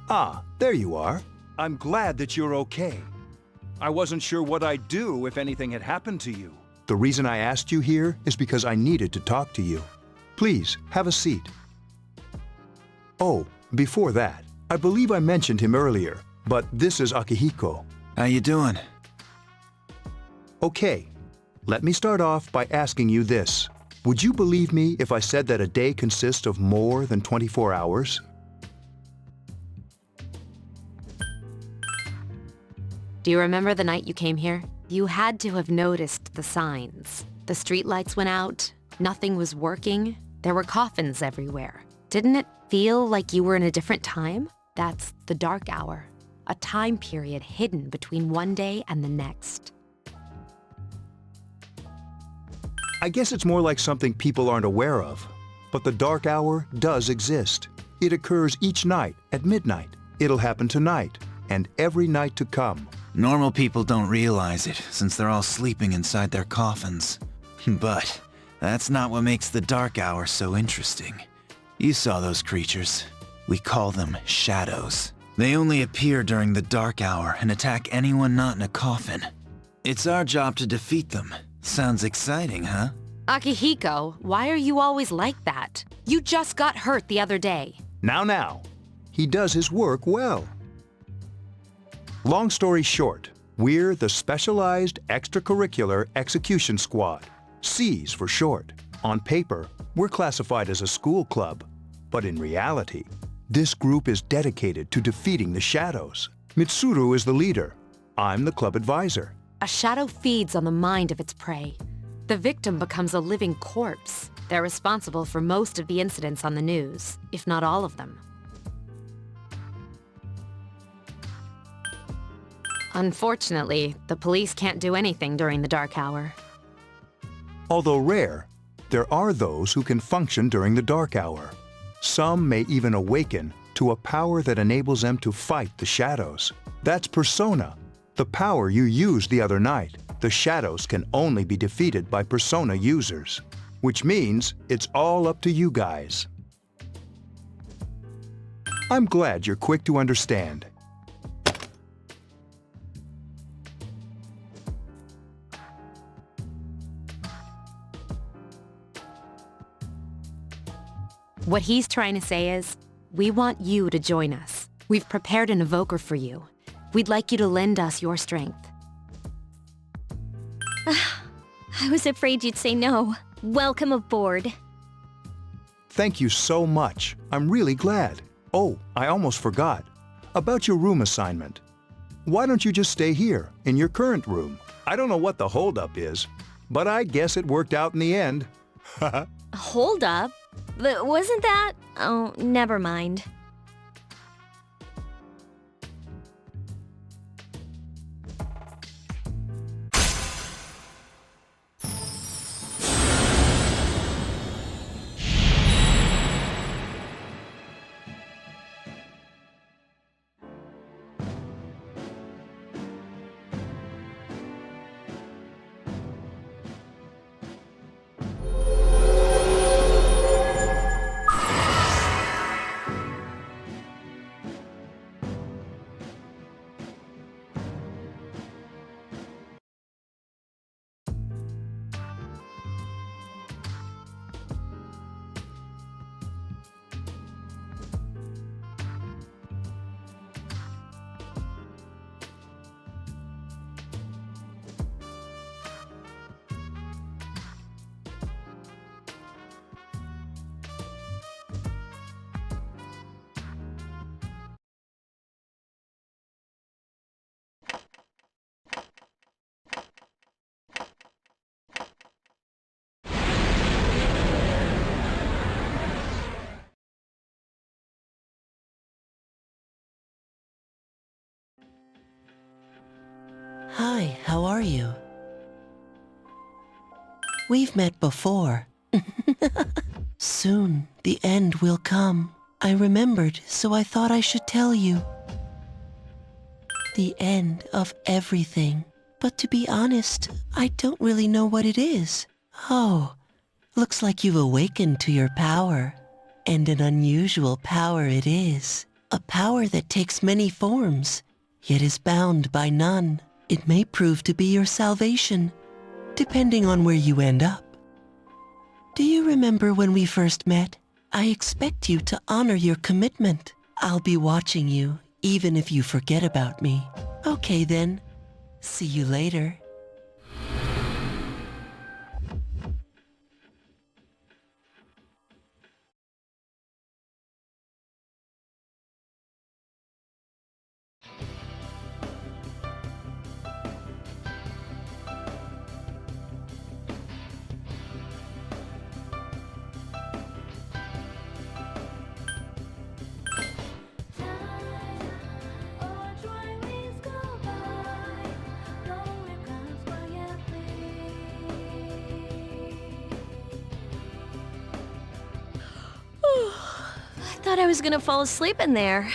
Ah, there you are. I'm glad that you're okay. I wasn't sure what I'd do if anything had happened to you. The reason I asked you here is because I needed to talk to you. Please, have a seat. Oh, before that, I believe I mentioned him earlier, but this is Akihiko. How you doing? Okay, let me start off by asking you this. Would you believe me if I said that a day consists of more than 24 hours? Do you remember the night you came here? You had to have noticed the signs. The streetlights went out, nothing was working, there were coffins everywhere. Didn't it feel like you were in a different time? That's the dark hour, a time period hidden between one day and the next. I guess it's more like something people aren't aware of. But the dark hour does exist. It occurs each night at midnight. It'll happen tonight and every night to come. Normal people don't realize it, since they're all sleeping inside their coffins. But that's not what makes the dark hour so interesting. You saw those creatures. We call them shadows. They only appear during the dark hour and attack anyone not in a coffin. It's our job to defeat them. Sounds exciting, huh? Akihiko, why are you always like that? You just got hurt the other day. Now. He does his work well. Long story short, we're the Specialized Extracurricular Execution Squad, SEAS for short. On paper, we're classified as a school club, but in reality, this group is dedicated to defeating the shadows. Mitsuru is the leader. I'm the club advisor. A shadow feeds on the mind of its prey. The victim becomes a living corpse. They're responsible for most of the incidents on the news, if not all of them. Unfortunately, the police can't do anything during the dark hour. Although rare, there are those who can function during the dark hour. Some may even awaken to a power that enables them to fight the shadows. That's Persona, the power you used the other night. The shadows can only be defeated by Persona users, which means it's all up to you guys. I'm glad you're quick to understand. What he's trying to say is, we want you to join us. We've prepared an evoker for you. We'd like you to lend us your strength. I was afraid you'd say no. Welcome aboard. Thank you so much. I'm really glad. Oh, I almost forgot. About your room assignment. Why don't you just stay here, in your current room? I don't know what the holdup is, but I guess it worked out in the end. Hold up? But wasn't that? Oh, never mind. Hi, how are you? We've met before. Soon, the end will come. I remembered, so I thought I should tell you. The end of everything. But to be honest, I don't really know what it is. Oh, looks like you've awakened to your power. And an unusual power it is. A power that takes many forms, yet is bound by none. It may prove to be your salvation, depending on where you end up. Do you remember when we first met? I expect you to honor your commitment. I'll be watching you, even if you forget about me. Okay then. See you later. I thought I was gonna fall asleep in there.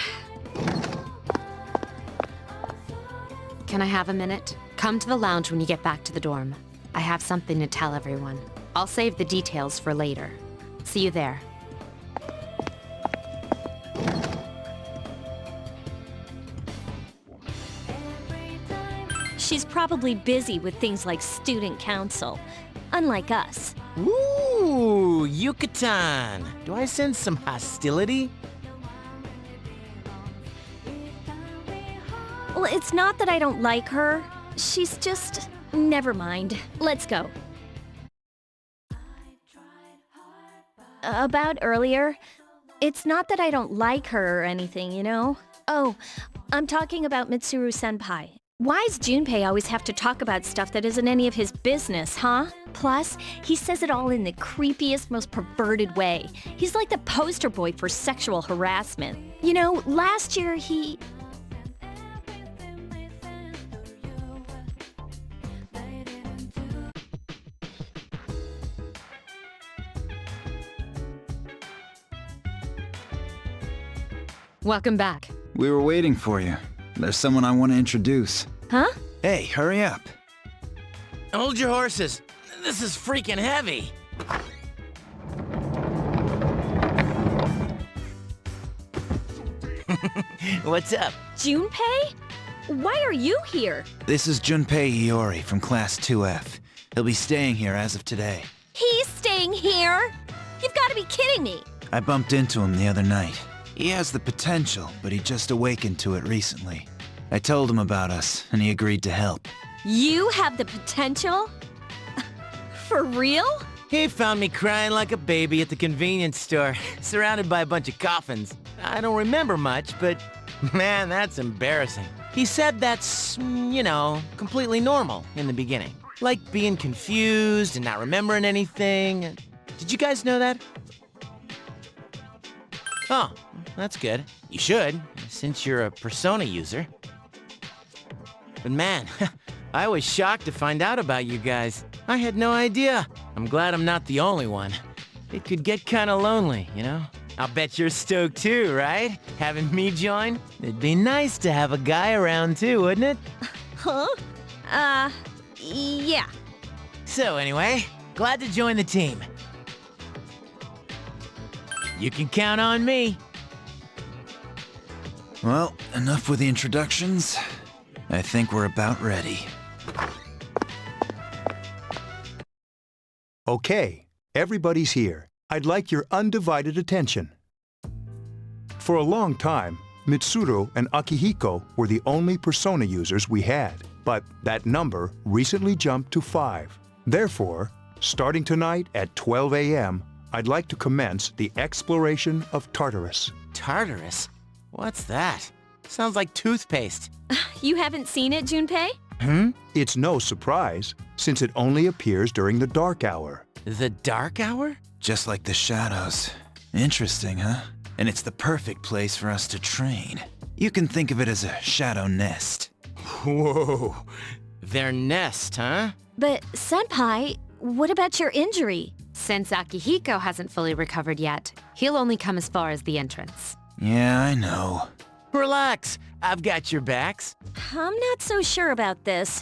Can I have a minute? Come to the lounge when you get back to the dorm. I have something to tell everyone. I'll save the details for later. See you there. She's probably busy with things like student council, unlike us. Ooh, Yucatan! Do I sense some hostility? Well, it's not that I don't like her. She's just... Never mind. Let's go. About earlier, it's not that I don't like her or anything, you know? Oh, I'm talking about Mitsuru-senpai. Why does Junpei always have to talk about stuff that isn't any of his business, huh? Plus, he says it all in the creepiest, most perverted way. He's like the poster boy for sexual harassment. You know, last year he... Welcome back. We were waiting for you. There's someone I want to introduce. Huh? Hey, hurry up. Hold your horses. This is freaking heavy. What's up? Junpei? Why are you here? This is Junpei Iori from Class 2F. He'll be staying here as of today. He's staying here? You've got to be kidding me. I bumped into him the other night. He has the potential, but he just awakened to it recently. I told him about us, and he agreed to help. You have the potential? For real? He found me crying like a baby at the convenience store, surrounded by a bunch of coffins. I don't remember much, but man, that's embarrassing. He said that's, you know, completely normal in the beginning. Like being confused and not remembering anything. Did you guys know that? Oh, that's good. You should, since you're a Persona user. But man, I was shocked to find out about you guys. I had no idea. I'm glad I'm not the only one. It could get kinda lonely, you know? I'll bet you're stoked too, right? Having me join? It'd be nice to have a guy around too, wouldn't it? Huh? Yeah. So anyway, glad to join the team. You can count on me. Well, enough with the introductions. I think we're about ready. Okay, everybody's here. I'd like your undivided attention. For a long time, Mitsuru and Akihiko were the only Persona users we had, but that number recently jumped to 5. Therefore, starting tonight at 12 a.m., I'd like to commence the exploration of Tartarus. Tartarus? What's that? Sounds like toothpaste. You haven't seen it, Junpei? It's no surprise, since it only appears during the dark hour. The dark hour? Just like the shadows. Interesting, huh? And it's the perfect place for us to train. You can think of it as a shadow nest. Whoa. Their nest, huh? But, Senpai, what about your injury? Since Akihiko hasn't fully recovered yet, He'll only come as far as the entrance. Yeah, I know. Relax, I've got your backs. I'm not so sure about this.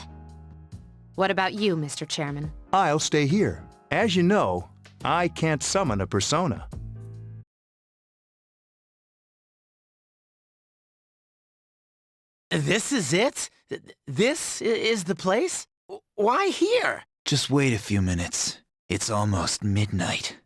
What about you, Mr. Chairman? I'll stay here. As you know, I can't summon a persona. This is it? This is the place? Why here? Just wait a few minutes. It's almost midnight.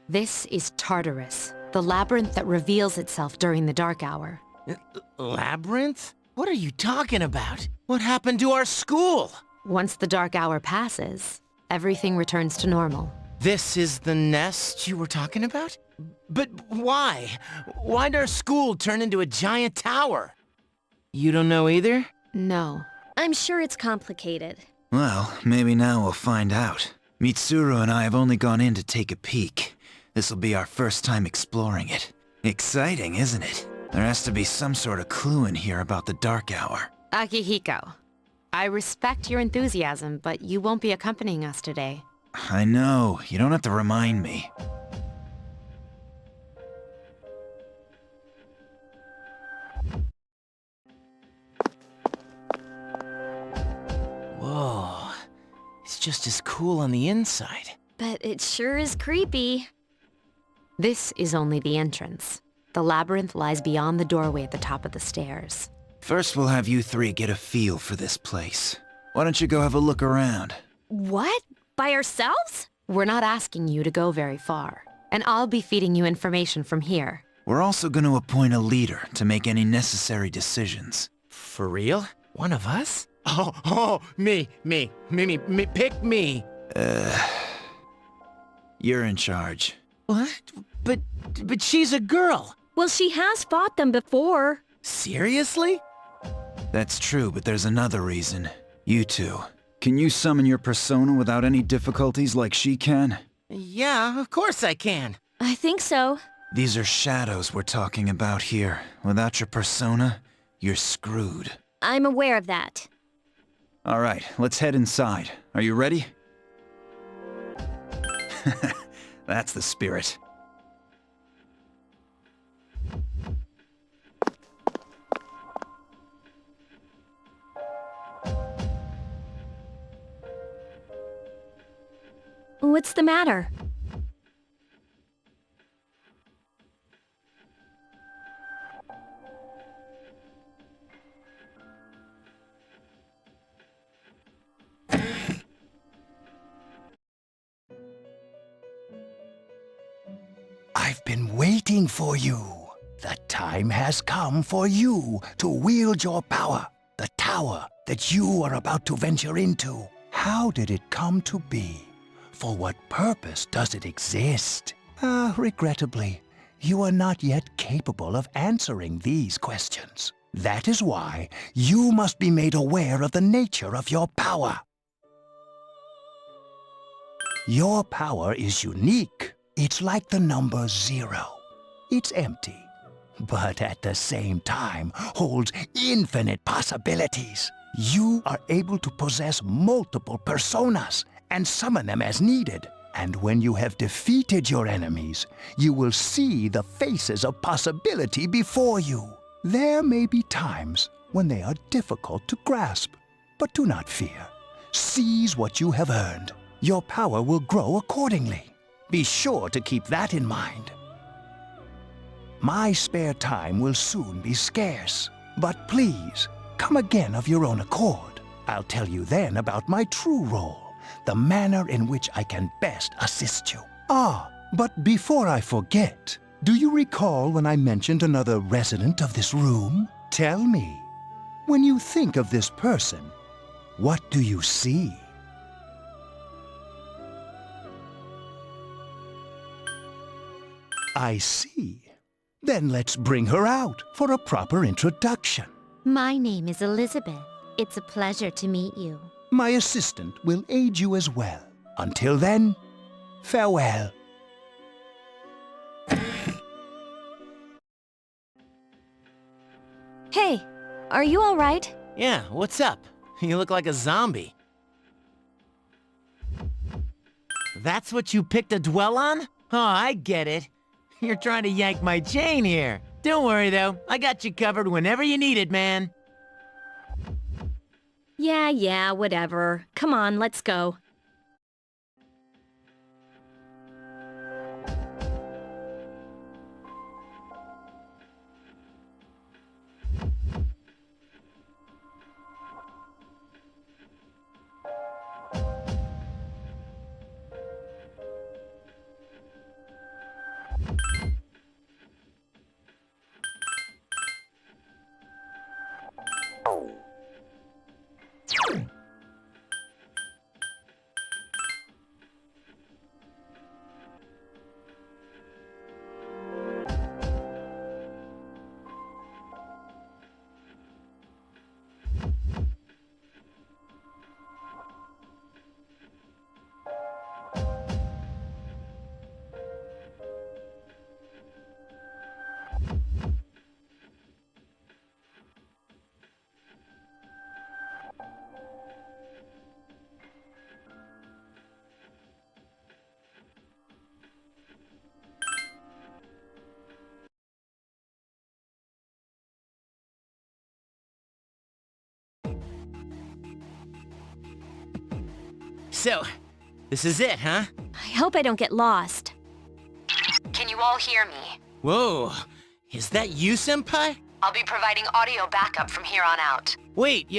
This is Tartarus, the labyrinth that reveals itself during the dark hour. Labyrinth? What are you talking about? What happened to our school? Once the dark hour passes, everything returns to normal. This is the nest you were talking about? But why? Why'd our school turn into a giant tower? You don't know either? No. I'm sure it's complicated. Well, maybe now we'll find out. Mitsuru and I have only gone in to take a peek. This'll be our first time exploring it. Exciting, isn't it? There has to be some sort of clue in here about the dark hour. Akihiko, I respect your enthusiasm, but you won't be accompanying us today. I know, you don't have to remind me. Whoa. It's just as cool on the inside. But it sure is creepy. This is only the entrance. The labyrinth lies beyond the doorway at the top of the stairs. First we'll have you three get a feel for this place. Why don't you go have a look around? What? By ourselves? We're not asking you to go very far, and I'll be feeding you information from here. We're also going to appoint a leader to make any necessary decisions. For real? One of us? Oh, me, pick me. You're in charge. What? But she's a girl. Well, she has fought them before. Seriously? That's true, but there's another reason. You two. Can you summon your persona without any difficulties like she can? Yeah, of course I can. I think so. These are shadows we're talking about here. Without your persona, you're screwed. I'm aware of that. Alright, let's head inside. Are you ready? That's the spirit. What's the matter? I've been waiting for you. The time has come for you to wield your power, the tower that you are about to venture into. How did it come to be? For what purpose does it exist? Regrettably, you are not yet capable of answering these questions. That is why you must be made aware of the nature of your power. Your power is unique. It's like the number 0. It's empty, but at the same time holds infinite possibilities. You are able to possess multiple personas and summon them as needed. And when you have defeated your enemies, you will see the faces of possibility before you. There may be times when they are difficult to grasp, but do not fear. Seize what you have earned. Your power will grow accordingly. Be sure to keep that in mind. My spare time will soon be scarce, but please, come again of your own accord. I'll tell you then about my true role, the manner in which I can best assist you. But before I forget, do you recall when I mentioned another resident of this room? Tell me, when you think of this person, what do you see? I see. Then let's bring her out for a proper introduction. My name is Elizabeth. It's a pleasure to meet you. My assistant will aid you as well. Until then, farewell. Hey, are you all right? Yeah, what's up? You look like a zombie. That's what you picked to dwell on? Oh, I get it. You're trying to yank my chain here. Don't worry, though. I got you covered whenever you need it, man. Yeah, whatever. Come on, let's go. So, this is it, huh? I hope I don't get lost. Can you all hear me? Whoa, is that you, Senpai? I'll be providing audio backup from here on out. Wait,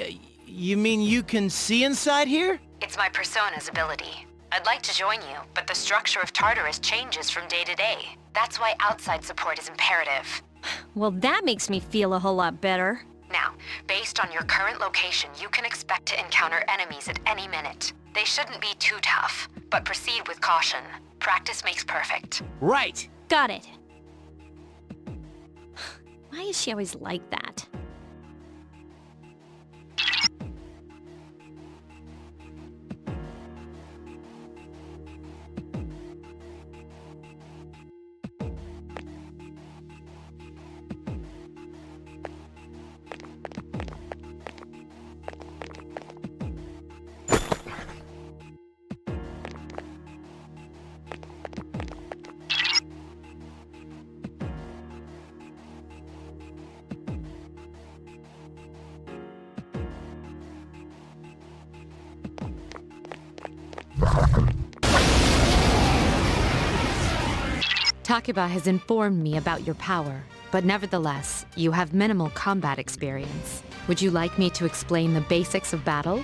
you mean you can see inside here? It's my persona's ability. I'd like to join you, but the structure of Tartarus changes from day to day. That's why outside support is imperative. Well, that makes me feel a whole lot better. Now, based on your current location, you can expect to encounter enemies at any minute. They shouldn't be too tough, but proceed with caution. Practice makes perfect. Right. Got it. Why is she always like that? Takuba has informed me about your power, but nevertheless, you have minimal combat experience. Would you like me to explain the basics of battle?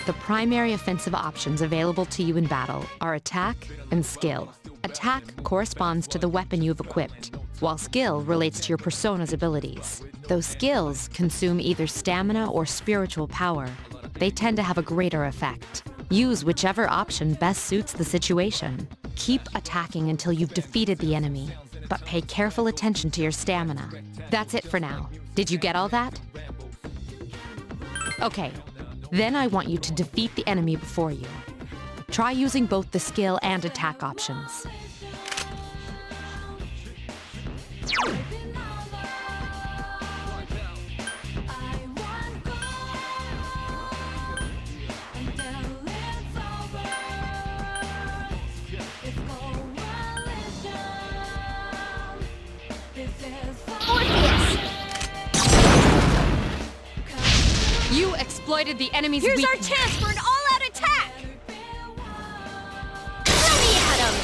The primary offensive options available to you in battle are attack and skill. Attack corresponds to the weapon you've equipped, while skill relates to your persona's abilities. Those skills consume either stamina or spiritual power. They tend to have a greater effect. Use whichever option best suits the situation. Keep attacking until you've defeated the enemy, but pay careful attention to your stamina. That's it for now. Did you get all that? Okay, then I want you to defeat the enemy before you. Try using both the skill and attack options. You exploited the enemy's Here's our weakness. chance for an all-out attack! Throw me at him!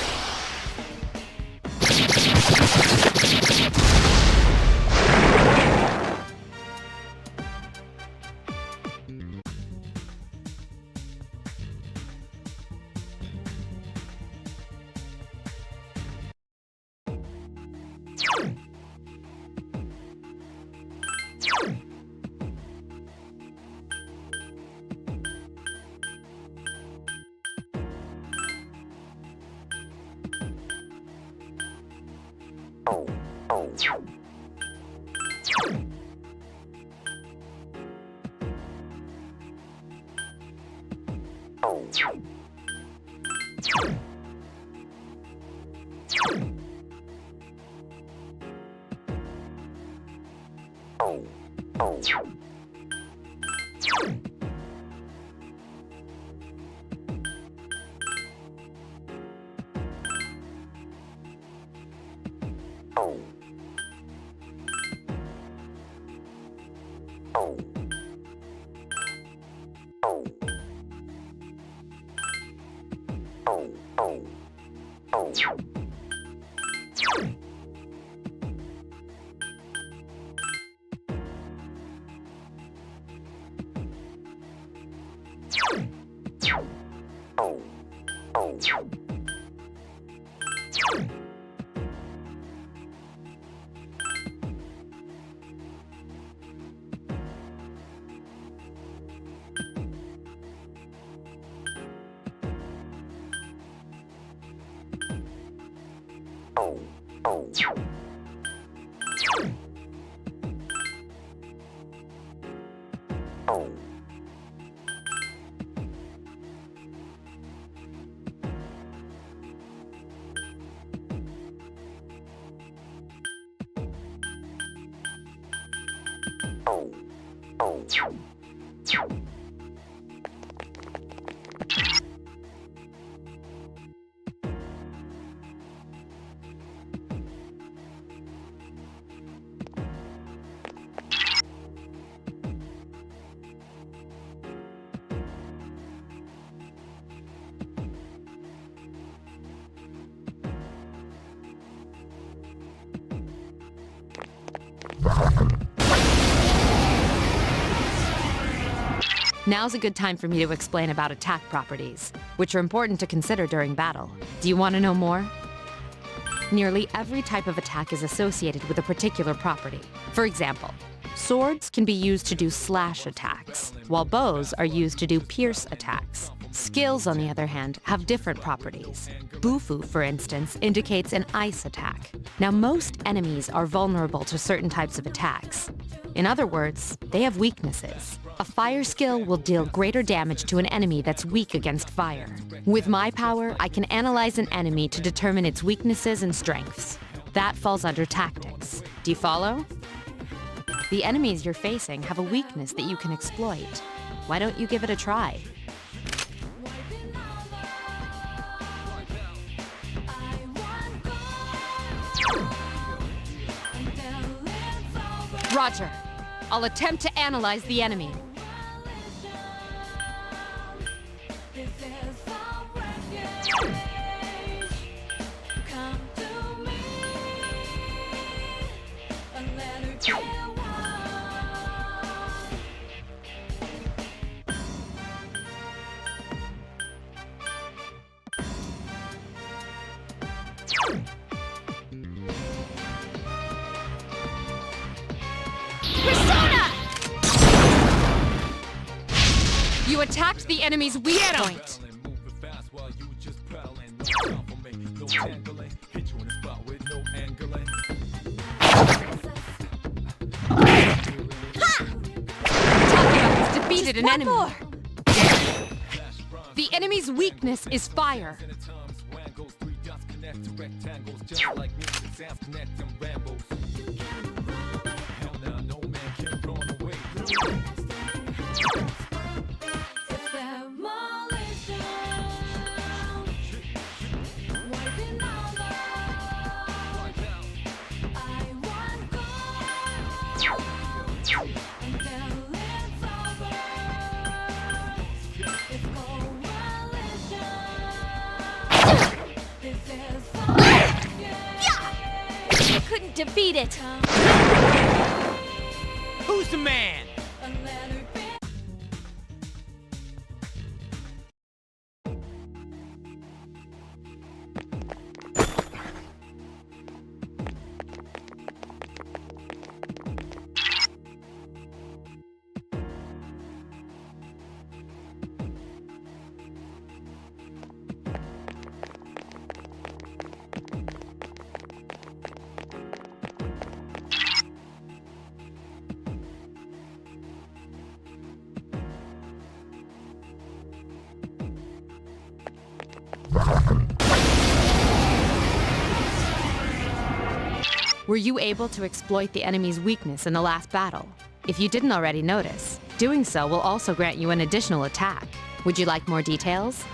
Now's a good time for me to explain about attack properties, which are important to consider during battle. Do you want to know more? Nearly every type of attack is associated with a particular property. For example, swords can be used to do slash attacks, while bows are used to do pierce attacks. Skills, on the other hand, have different properties. Bufu, for instance, indicates an ice attack. Now, most enemies are vulnerable to certain types of attacks. In other words, they have weaknesses. A fire skill will deal greater damage to an enemy that's weak against fire. With my power, I can analyze an enemy to determine its weaknesses and strengths. That falls under tactics. Do you follow? The enemies you're facing have a weakness that you can exploit. Why don't you give it a try? Roger. I'll attempt to analyze the enemy. You attacked the enemy's weak point. Tartarus defeated an enemy. More. The enemy's weakness is fire. Couldn't defeat it. Who's the man? Were you able to exploit the enemy's weakness in the last battle? If you didn't already notice, doing so will also grant you an additional attack. Would you like more details?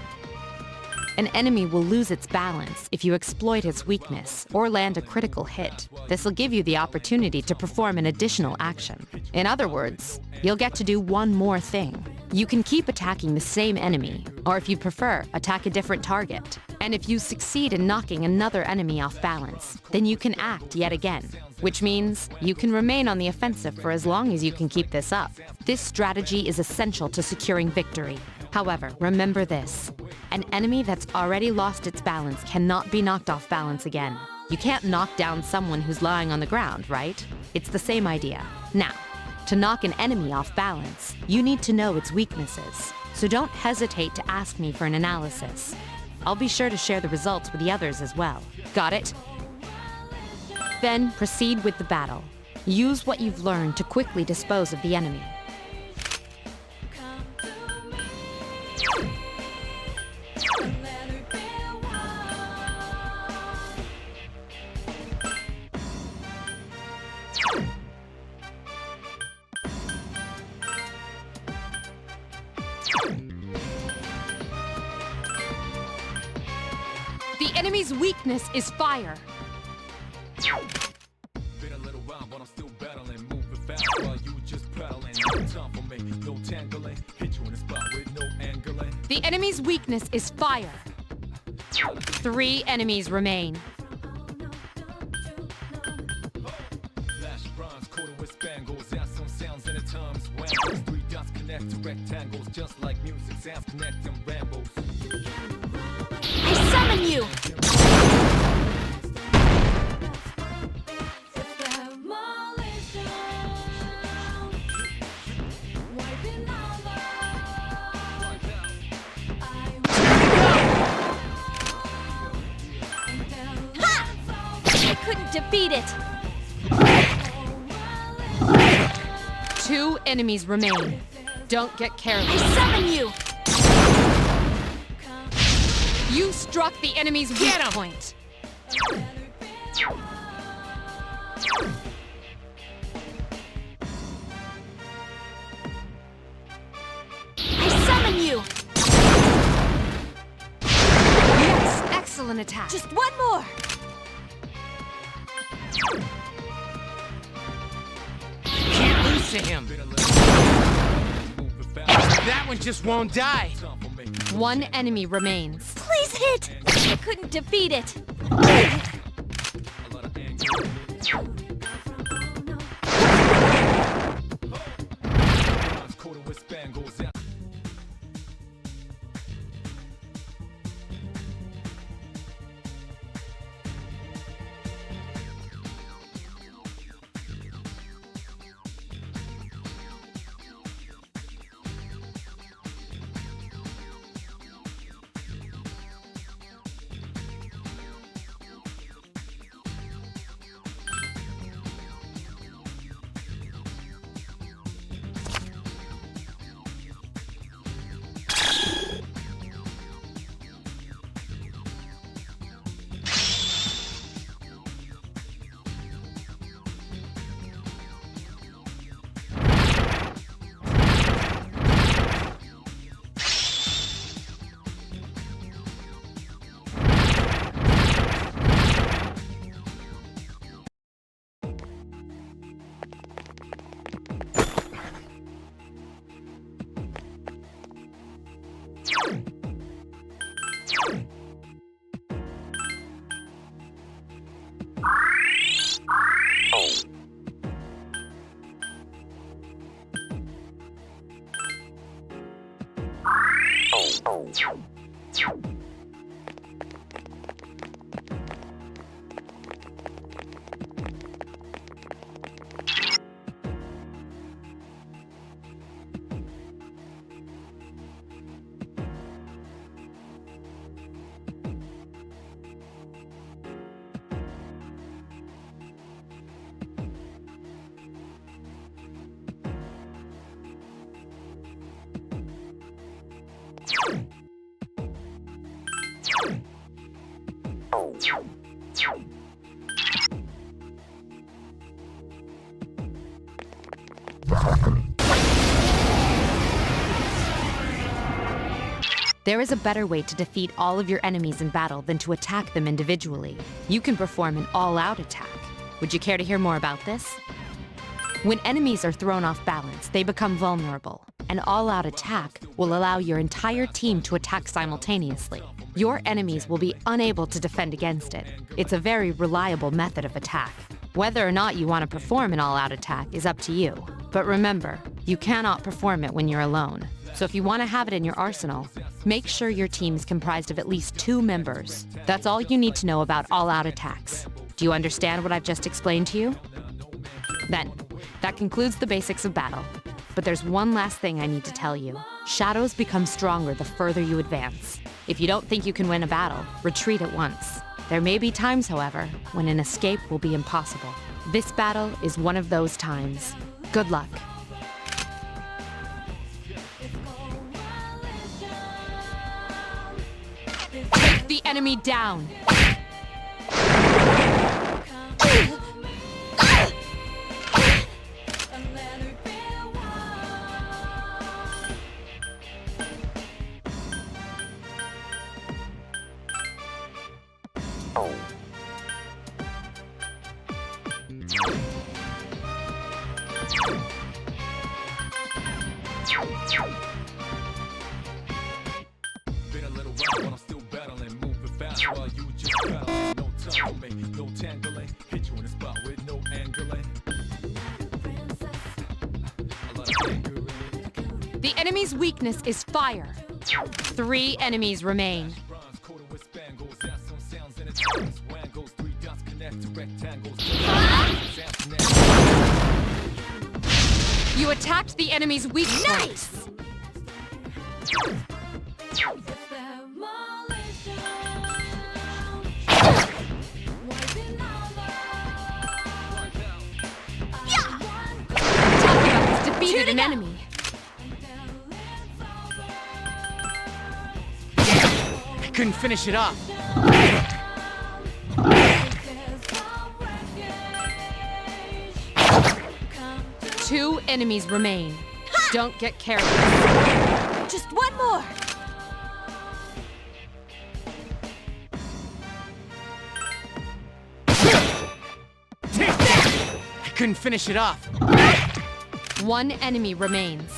An enemy will lose its balance if you exploit its weakness or land a critical hit. This will give you the opportunity to perform an additional action. In other words, you'll get to do one more thing. You can keep attacking the same enemy, or if you prefer, attack a different target. And if you succeed in knocking another enemy off balance, then you can act yet again, which means you can remain on the offensive for as long as you can keep this up. This strategy is essential to securing victory. However, remember this. An enemy that's already lost its balance cannot be knocked off balance again. You can't knock down someone who's lying on the ground, right? It's the same idea. Now, to knock an enemy off balance, you need to know its weaknesses. So don't hesitate to ask me for an analysis. I'll be sure to share the results with the others as well. Got it? Then proceed with the battle. Use what you've learned to quickly dispose of the enemy. The enemy's weakness is fire. Been a little while, but I'm still battling. Moving fast while you just prattling. No time for me, no tangling. Hit you in the spot with no angling. The enemy's weakness is fire. 3 enemies remain. Flash bronze, quarter with spangles. Add some sounds and at times wangles. 3 dots connect to rectangles, just like music. Sounds connect and rambles. I summon you! Couldn't defeat it. 2 enemies remain. Don't get careless. I summon you. You struck the enemy's weak point. I summon you. Yes, excellent attack. Just one more. Can't lose to him. That one just won't die. 1 enemy remains. Please hit. I couldn't defeat it. Quarter with spangles. There is a better way to defeat all of your enemies in battle than to attack them individually. You can perform an all-out attack. Would you care to hear more about this? When enemies are thrown off balance, they become vulnerable. An all-out attack will allow your entire team to attack simultaneously. Your enemies will be unable to defend against it. It's a very reliable method of attack. Whether or not you want to perform an all-out attack is up to you. But remember, you cannot perform it when you're alone. So if you want to have it in your arsenal, make sure your team is comprised of at least 2 members. That's all you need to know about all-out attacks. Do you understand what I've just explained to you? Then, that concludes the basics of battle. But there's one last thing I need to tell you. Shadows become stronger the further you advance. If you don't think you can win a battle, retreat at once. There may be times, however, when an escape will be impossible. This battle is one of those times. Good luck. Take the enemy down! Been a little while, but I'm still battling, moving fast while you just battling. No time for me, no tangling. Hit you in the spot with no angling. A lot of angling. The enemy's weakness is fire. 3 enemies remain. Bronze coated with spangles, that's some sounds in its tongues. Wangles, 3 dots connect to rectangles. Sounds connect. You attacked the enemy's weak point. Defeated an enemy. I couldn't finish it off. 2 enemies remain. Don't get careless. Just one more! I couldn't finish it off. 1 enemy remains.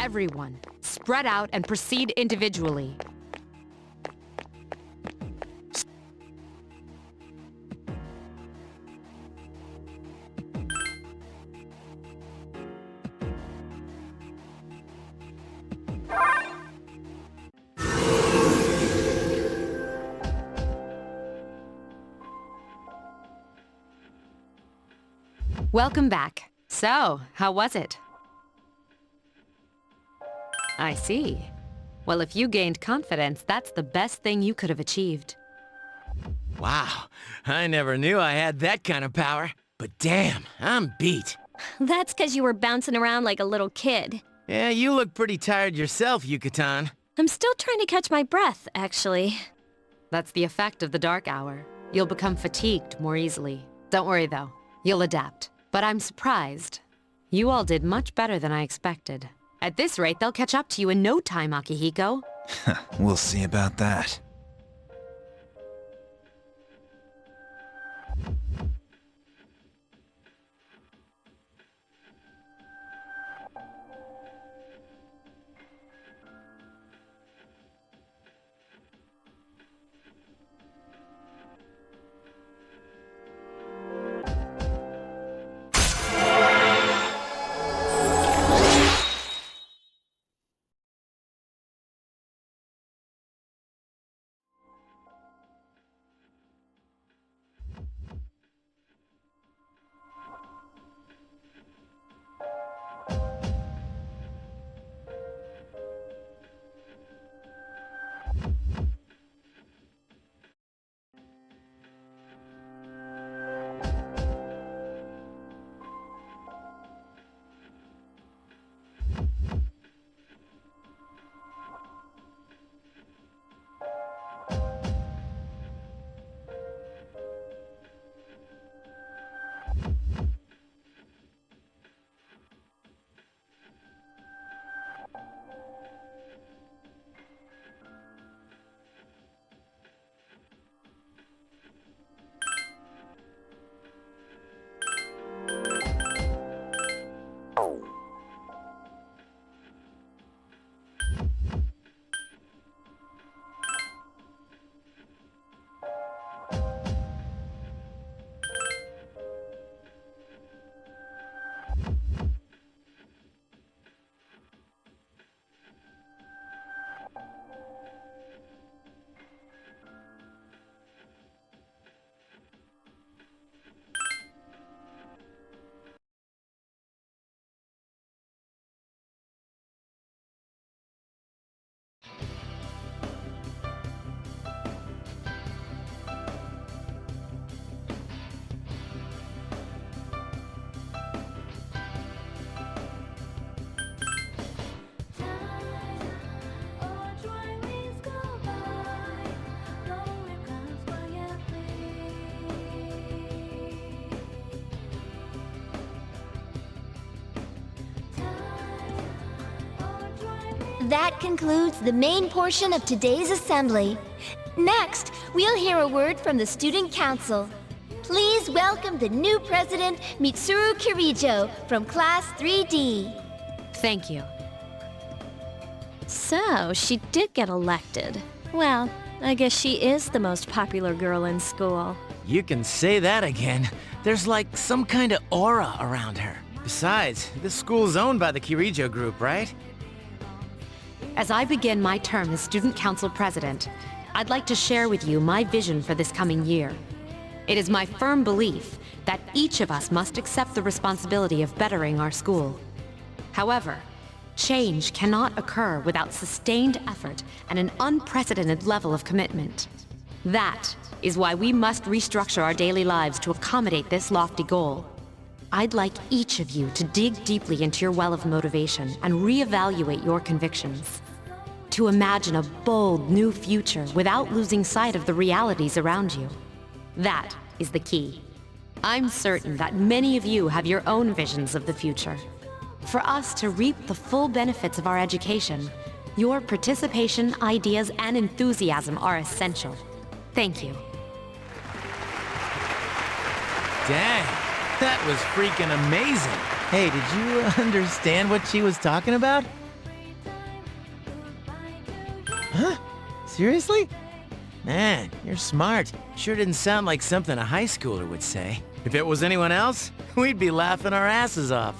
Everyone, spread out and proceed individually. Welcome back. So, how was it? I see. Well, if you gained confidence, that's the best thing you could have achieved. Wow, I never knew I had that kind of power. But damn, I'm beat. That's 'cause you were bouncing around like a little kid. Yeah, you look pretty tired yourself, Yucatan. I'm still trying to catch my breath, actually. That's the effect of the dark hour. You'll become fatigued more easily. Don't worry though, you'll adapt. But I'm surprised. You all did much better than I expected. At this rate, they'll catch up to you in no time, Akihiko. We'll see about that. That concludes the main portion of today's assembly. Next, we'll hear a word from the Student Council. Please welcome the new president, Mitsuru Kirijo, from Class 3D. Thank you. So, she did get elected. Well, I guess she is the most popular girl in school. You can say that again. There's like some kind of aura around her. Besides, this school's owned by the Kirijo group, right? As I begin my term as Student Council President, I'd like to share with you my vision for this coming year. It is my firm belief that each of us must accept the responsibility of bettering our school. However, change cannot occur without sustained effort and an unprecedented level of commitment. That is why we must restructure our daily lives to accommodate this lofty goal. I'd like each of you to dig deeply into your well of motivation and reevaluate your convictions. To imagine a bold, new future without losing sight of the realities around you. That is the key. I'm certain that many of you have your own visions of the future. For us to reap the full benefits of our education, your participation, ideas, and enthusiasm are essential. Thank you. Dang, that was freaking amazing. Hey, did you understand what she was talking about? Huh? Seriously? Man, you're smart. Sure didn't sound like something a high schooler would say. If it was anyone else, we'd be laughing our asses off.